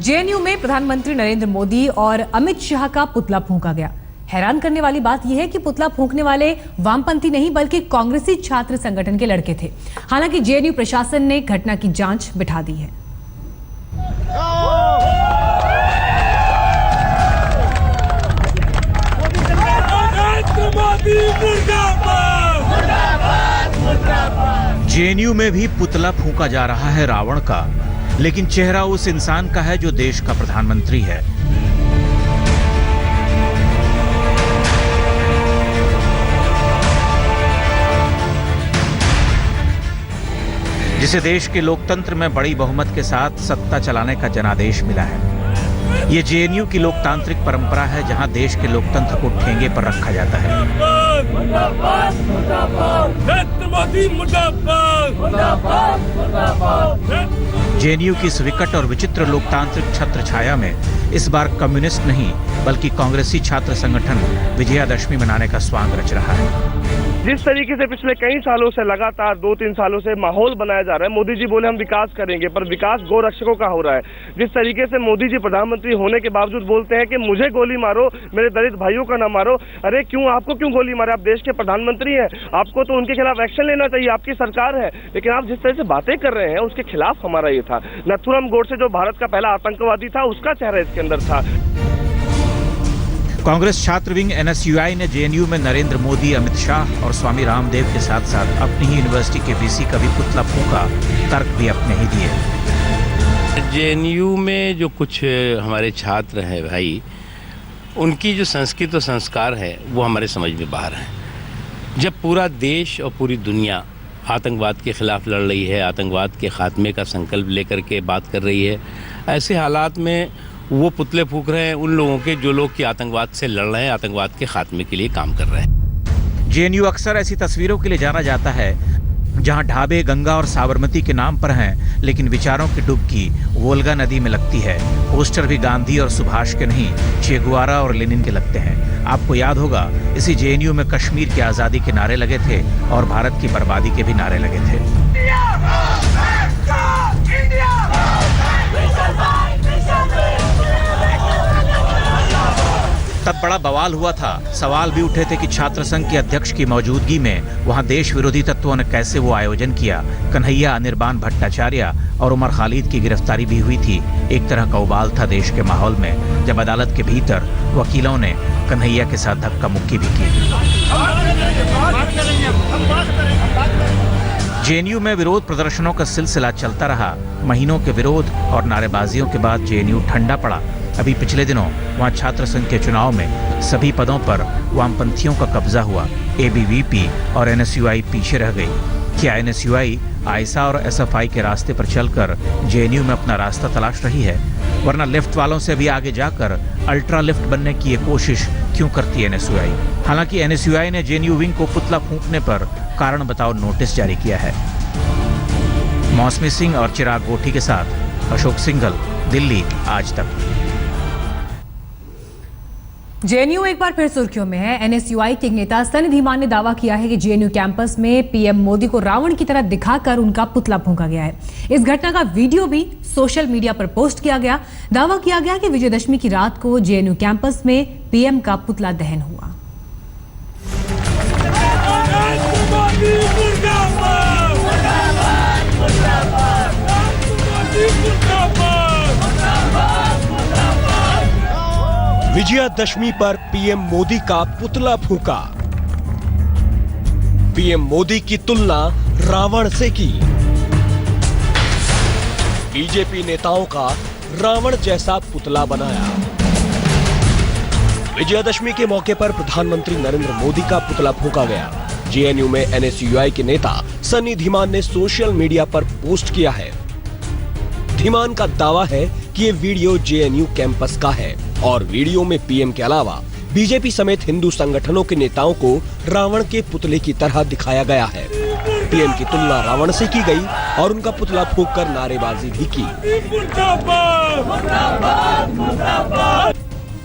JNU में प्रधानमंत्री नरेंद्र मोदी और अमित शाह का पुतला फूंका गया। हैरान करने वाली बात यह है कि पुतला फूंकने वाले वामपंथी नहीं बल्कि कांग्रेसी छात्र संगठन के लड़के थे। हालांकि जेएनयू प्रशासन ने घटना की जांच बिठा दी है। जेएनयू में भी पुतला फूंका जा रहा है रावण का, लेकिन चेहरा उस इंसान का है जो देश का प्रधानमंत्री है। जिसे देश के लोकतंत्र में बड़ी बहुमत के साथ सत्ता चलाने का जनादेश मिला है। ये जेएनयू की लोकतांत्रिक परंपरा है जहां देश के लोकतंत्र को ठेंगे पर रखा जाता है। जेएनयू की इस विकट और विचित्र लोकतांत्रिक छत्र छाया में इस बार कम्युनिस्ट नहीं बल्कि कांग्रेसी छात्र संगठन विजयादशमी मनाने का स्वांग रच रहा है। जिस तरीके से पिछले कई सालों से लगातार 2-3 सालों से माहौल बनाया जा रहा है, मोदी जी बोले हम विकास करेंगे, पर विकास गोरक्षकों का हो रहा है। जिस तरीके से मोदी जी प्रधानमंत्री होने के बावजूद बोलते हैं कि मुझे गोली मारो, मेरे दलित भाइयों का ना मारो। अरे क्यों, आपको क्यों गोली मारे? आप देश के प्रधानमंत्री हैं, आपको तो उनके खिलाफ एक्शन लेना चाहिए, आपकी सरकार है। लेकिन आप जिस तरह से बातें कर रहे हैं उसके खिलाफ हमारा ये था। नथुराम गोडसे जो भारत का पहला आतंकवादी था, उसका चेहरा इसके अंदर था। कांग्रेस छात्र विंग एनएसयूआई ने जेएनयू में नरेंद्र मोदी, अमित शाह और स्वामी रामदेव के साथ साथ अपनी ही यूनिवर्सिटी के वीसी का भी पुतला फूंका। तर्क भी अपने ही दिए। जेएनयू में जो कुछ हमारे छात्र हैं भाई, उनकी जो संस्कृति और संस्कार है वो हमारे समझ में बाहर है। जब पूरा देश और पूरी दुनिया आतंकवाद के खिलाफ लड़ रही है, आतंकवाद के खात्मे का संकल्प लेकर के बात कर रही है, ऐसे हालात में वो पुतले फूंक रहे हैं उन लोगों के जो लोग कि आतंकवाद से लड़ रहे हैं, आतंकवाद के खात्मे के लिए काम कर रहे हैं। जेएनयू अक्सर ऐसी तस्वीरों के लिए जाना जाता है जहां ढाबे गंगा और साबरमती के नाम पर हैं, लेकिन विचारों की डुबकी वोल्गा नदी में लगती है। पोस्टर भी गांधी और सुभाष के नहीं, चे गुवेरा और लेनिन के लगते हैं। आपको याद होगा इसी जेएनयू में कश्मीर की आज़ादी के नारे लगे थे और भारत की बर्बादी के भी नारे लगे थे। तब बड़ा बवाल हुआ था। सवाल भी उठे थे कि छात्र संघ के अध्यक्ष की मौजूदगी में वहां देश विरोधी तत्वों ने कैसे वो आयोजन किया। कन्हैया, अनिर्बान भट्टाचार्य और उमर खालिद की गिरफ्तारी भी हुई थी। एक तरह का उबाल था देश के माहौल में जब अदालत के भीतर वकीलों ने कन्हैया के साथ धक्का मुक्की भी की। जेएनयू में विरोध प्रदर्शनों का सिलसिला चलता रहा। महीनों के विरोध और नारेबाजियों के बाद जेएनयू ठंडा पड़ा। अभी पिछले दिनों वहां छात्र संघ के चुनाव में सभी पदों पर वामपंथियों का कब्जा हुआ। एबीवीपी और एनएसयूआई पीछे रह गई। क्या एनएसयूआई आईएसआई और एसएफआई के रास्ते पर चलकर जेएनयू में अपना रास्ता तलाश रही है? वरना लेफ्ट वालों से भी आगे जाकर अल्ट्रा लेफ्ट बनने की ये कोशिश क्यों करती है एनएसयूआई? हालांकि एनएसयूआई ने जेएनयू विंग को पुतला फूंकने पर कारण बताओ नोटिस जारी किया है। मौसमी सिंह और चिराग गोठी के साथ अशोक सिंघल, दिल्ली आज तक। जेएनयू एक बार फिर सुर्खियों में है। एनएसयूआई के एक नेता सनी धीमान ने दावा किया है कि जेएनयू कैंपस में पीएम मोदी को रावण की तरह दिखाकर उनका पुतला फूंका गया है। इस घटना का वीडियो भी सोशल मीडिया पर पोस्ट किया गया। दावा किया गया कि विजयदशमी की रात को जेएनयू कैंपस में पीएम का पुतला दहन हुआ। विजयादशमी पर पीएम मोदी का पुतला फूंका। पीएम मोदी की तुलना रावण से की। बीजेपी नेताओं का रावण जैसा पुतला बनाया। विजयादशमी के मौके पर प्रधानमंत्री नरेंद्र मोदी का पुतला फूंका गया। जेएनयू में एनएसयूआई के नेता सनी धीमान ने सोशल मीडिया पर पोस्ट किया है। धीमान का दावा है कि ये वीडियो जेएनयू कैंपस का है और वीडियो में पीएम के अलावा बीजेपी समेत हिंदू संगठनों के नेताओं को रावण के पुतले की तरह दिखाया गया है। पीएम की तुलना रावण से की गई और उनका पुतला फूंककर नारेबाजी भी की।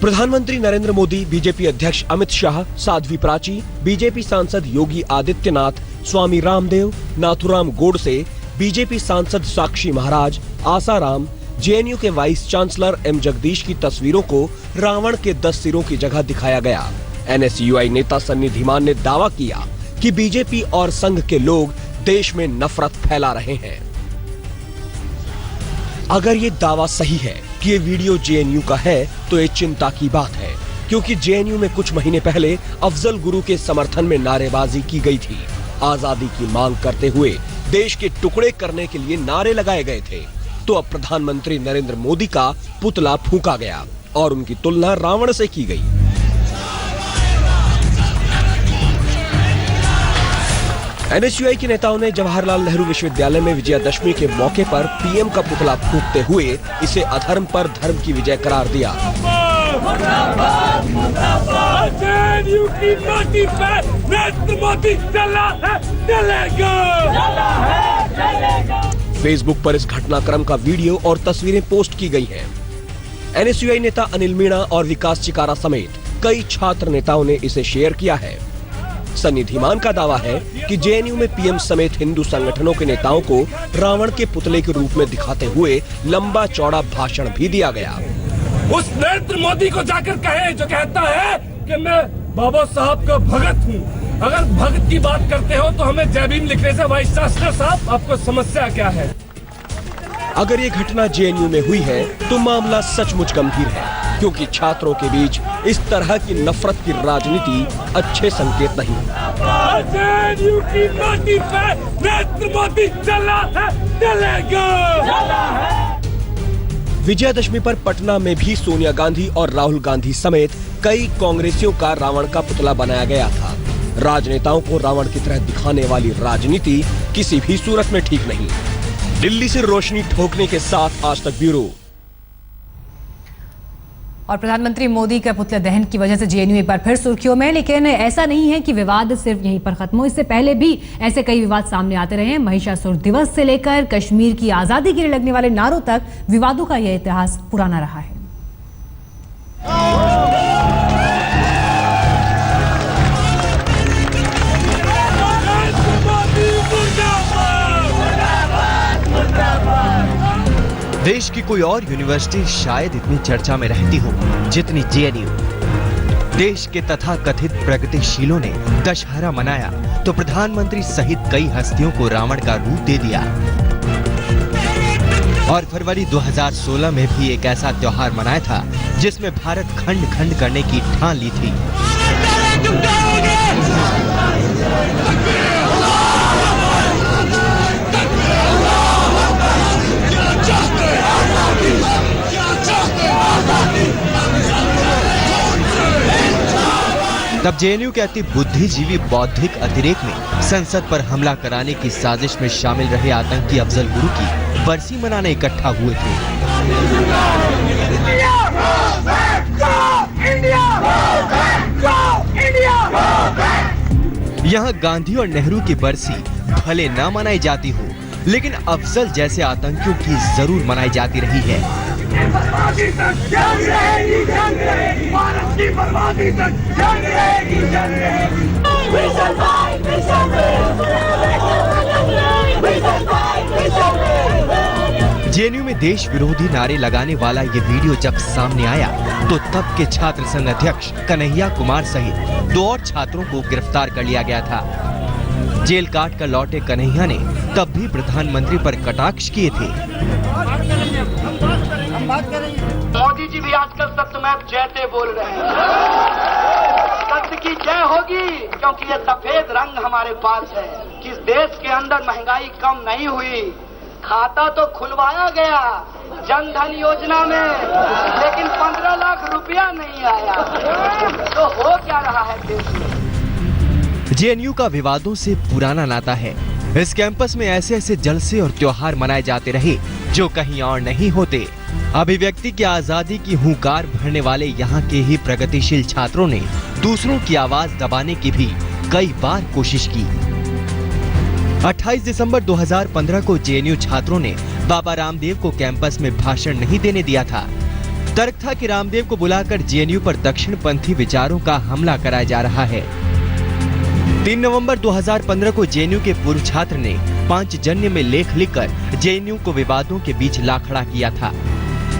प्रधानमंत्री नरेंद्र मोदी, बीजेपी अध्यक्ष अमित शाह, साध्वी प्राची, बीजेपी सांसद योगी आदित्यनाथ, स्वामी रामदेव, नाथुराम गोडसे, बीजेपी सांसद साक्षी महाराज, आसाराम, जेएनयू के वाइस चांसलर एम जगदीश की तस्वीरों को रावण के 10 सिरों की जगह दिखाया गया। एनएसयूआई नेता सन्नी धीमान ने दावा किया कि बीजेपी और संघ के लोग देश में नफरत फैला रहे हैं। अगर ये दावा सही है कि ये वीडियो जेएनयू का है तो ये चिंता की बात है, क्योंकि जेएनयू में कुछ महीने पहले अफजल गुरु के समर्थन में नारेबाजी की गई थी। आजादी की मांग करते हुए देश के टुकड़े करने के लिए नारे लगाए गए थे। तो अब प्रधानमंत्री नरेंद्र मोदी का पुतला फूंका गया और उनकी तुलना रावण से की गई। एनएसयूआई के नेताओं ने जवाहरलाल नेहरू विश्वविद्यालय में विजयादशमी के मौके पर पीएम का पुतला फूंकते हुए इसे अधर्म पर धर्म की विजय करार दिया। फेसबुक पर इस घटनाक्रम का वीडियो और तस्वीरें पोस्ट की गई हैं। एनएसयूआई नेता अनिल मीणा और विकास चिकारा समेत कई छात्र नेताओं ने इसे शेयर किया है। सन्नी धीमान का दावा है कि जेएनयू में पीएम समेत हिंदू संगठनों के नेताओं को रावण के पुतले के रूप में दिखाते हुए लंबा चौड़ा भाषण भी दिया गया। उस नरेंद्र मोदी को जाकर कहे जो कहता है कि मैं बाबा साहब का भगत हूँ। अगर भगत की बात करते हो तो हमें जय भीम लिखने से वाइस चांसलर साहब आपको समस्या क्या है? अगर ये घटना जेएनयू में हुई है तो मामला सचमुच गंभीर है, क्योंकि छात्रों के बीच इस तरह की नफरत की राजनीति अच्छे संकेत नहीं। जेएनयू की माटी पे नरेंद्र मोदी चला है, चलेगा। विजयादशमी पर पटना में भी सोनिया गांधी और राहुल गांधी समेत कई कांग्रेसियों का रावण का पुतला बनाया गया था। राजनेताओं को रावण की तरह दिखाने वाली राजनीति किसी भी सूरत में ठीक नहीं। दिल्ली से रोशनी ठोकने के साथ आज तक ब्यूरो। और प्रधानमंत्री मोदी का पुतला दहन की वजह से जेएनयू एक बार फिर सुर्खियों में, लेकिन ऐसा नहीं है कि विवाद सिर्फ यहीं पर खत्म हो। इससे पहले भी ऐसे कई विवाद सामने आते रहे हैं। महिषासुर दिवस से लेकर कश्मीर की आजादी के लिए लगने वाले नारों तक विवादों का यह इतिहास पुराना रहा है। देश की कोई और यूनिवर्सिटी शायद इतनी चर्चा में रहती हो जितनी जेएनयू। देश के तथाकथित प्रगतिशीलों ने दशहरा मनाया तो प्रधानमंत्री सहित कई हस्तियों को रावण का रूप दे दिया। और फरवरी 2016 में भी एक ऐसा त्योहार मनाया था जिसमें भारत खंड खंड करने की ठान ली थी। तब जेएनयू के अति बुद्धिजीवी बौद्धिक अतिरेक में संसद पर हमला कराने की साजिश में शामिल रहे आतंकी अफजल गुरु की बरसी मनाने इकट्ठा हुए थे। यहाँ गांधी और नेहरू की बरसी भले ना मनाई जाती हो, लेकिन अफजल जैसे आतंकियों की जरूर मनाई जाती रही है। बर्बादी तक जंग रहेगी, जंग रहेगी, भारत की बर्बादी तक जंग रहेगी, जंग रहेगी। जेएनयू में देश विरोधी नारे लगाने वाला ये वीडियो जब सामने आया तो तब के छात्र संघ अध्यक्ष कन्हैया कुमार सहित 2 और छात्रों को गिरफ्तार कर लिया गया था। जेल काट कर लौटे कन्हैया ने तब भी प्रधानमंत्री पर कटाक्ष किए थे। मोदी जी भी आजकल सत्यमेव जयते बोल रहे हैं। सत्य की जय होगी, क्योंकि ये सफेद रंग हमारे पास है। किस देश के अंदर महंगाई कम नहीं हुई, खाता तो खुलवाया गया जन धन योजना में, लेकिन 15 लाख रुपया नहीं आया। तो हो क्या रहा है देश में? जेएनयू का विवादों से पुराना नाता है। इस कैंपस में ऐसे ऐसे जलसे और त्योहार मनाए जाते रहे जो कहीं और नहीं होते। अभिव्यक्ति की आजादी की हुंकार भरने वाले यहाँ के ही प्रगतिशील छात्रों ने दूसरों की आवाज दबाने की भी कई बार कोशिश की। 28 दिसंबर 2015 को जेएनयू छात्रों ने बाबा रामदेव को कैंपस में भाषण नहीं देने दिया था। तर्क था कि रामदेव को बुलाकर जेएनयू पर दक्षिणपंथी विचारों का हमला कराया जा रहा है। 3 नवंबर 2015 को जेएनयू के पूर्व छात्र ने पांचजन्य में लेख लिखकर जेएनयू को विवादों के बीच ला खड़ा किया था।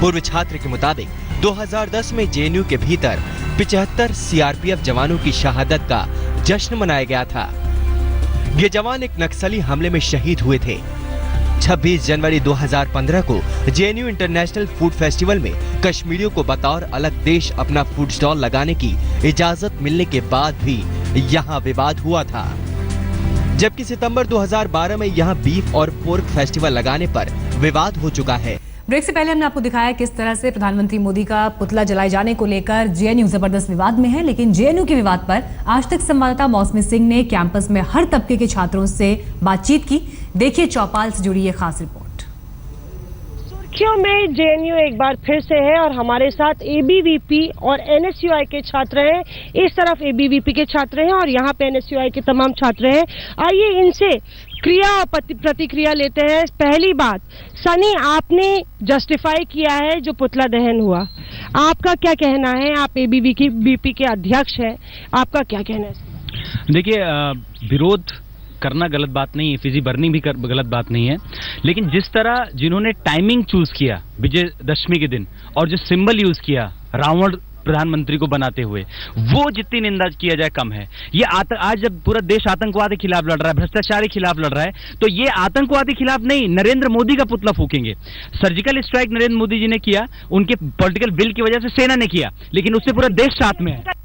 पूर्व छात्र के मुताबिक 2010 में जेएनयू के भीतर 75 सीआरपीएफ जवानों की शहादत का जश्न मनाया गया था। ये जवान एक नक्सली हमले में शहीद हुए थे। 26 जनवरी 2015 को जेएनयू इंटरनेशनल फूड फेस्टिवल में कश्मीरियों को बतौर अलग देश अपना फूड स्टॉल लगाने की इजाजत मिलने के बाद भी यहाँ विवाद हुआ था, जबकि सितंबर 2012 में यहाँ बीफ और पोर्क फेस्टिवल लगाने पर विवाद हो चुका है। ब्रेक से पहले हमने आपको दिखाया किस तरह से प्रधानमंत्री मोदी का पुतला जलाए जाने को लेकर जेएनयू जबरदस्त विवाद में है, लेकिन जेएनयू के विवाद पर आज तक संवाददाता मौसमी सिंह ने कैंपस में हर तबके के छात्रों से बातचीत की। देखिए चौपाल से जुड़ी ये खास रिपोर्ट। सुर्खियों में जेएनयू एक बार फिर से है और हमारे साथ एबीवीपी और एनएसयूआई के छात्र हैं। इस तरफ एबीवीपी के छात्र हैं और यहाँ पे एनएसयूआई के तमाम छात्र हैं। आइए इनसे क्रिया और प्रतिक्रिया लेते हैं। पहली बात, सनी, आपने जस्टिफाई किया है जो पुतला दहन हुआ, आपका क्या कहना है? आप एबीवीपी के अध्यक्ष हैं, आपका क्या कहना है? देखिए, विरोध करना गलत बात नहीं है, फिजी बर्निंग भी गलत बात नहीं है, लेकिन जिस तरह जिन्होंने टाइमिंग चूज किया विजयदशमी के दिन और जो सिंबल यूज किया रावण प्रधानमंत्री को बनाते हुए, वो जितनी निंदा किया जाए कम है। ये आज जब पूरा देश आतंकवाद के खिलाफ लड़ रहा है, भ्रष्टाचार के खिलाफ लड़ रहा है, तो ये आतंकवाद के खिलाफ नहीं, नरेंद्र मोदी का पुतला फूकेंगे। सर्जिकल स्ट्राइक नरेंद्र मोदी जी ने किया, उनके पॉलिटिकल विल की वजह से सेना ने किया, लेकिन उससे पूरा देश साथ में है।